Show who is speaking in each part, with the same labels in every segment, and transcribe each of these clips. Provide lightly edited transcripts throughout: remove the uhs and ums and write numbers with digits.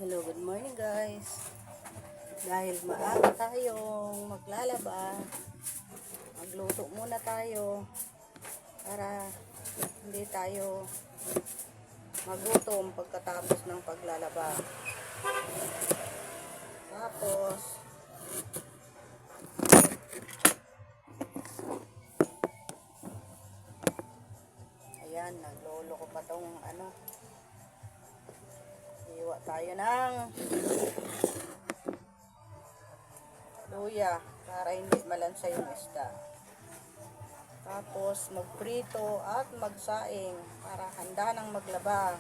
Speaker 1: Hello, good morning guys. Dahil maaga tayong maglalaba, magluto muna tayo para hindi tayo magutom pagkatapos ng paglalaba. Tapos ayan, naglolo ko pa tong iwa tayo ng luya para hindi malansa yung isda. Tapos magprito at magsaing para handa ng maglaba.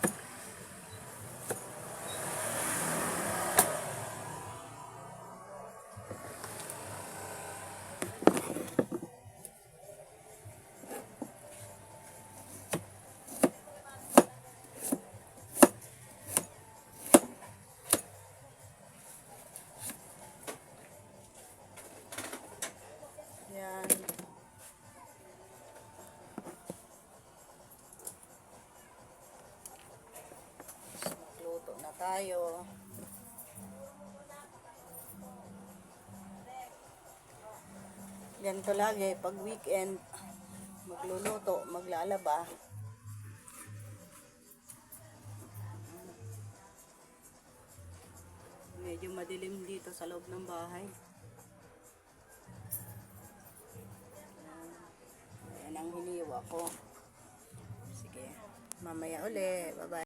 Speaker 1: Yan. Magluto na tayo. Ganito lagi pag weekend magluluto, maglalaba. Medyo madilim dito sa loob ng bahay. Ayan ang hiniwa ko. Sige, mamaya uli. Bye-bye.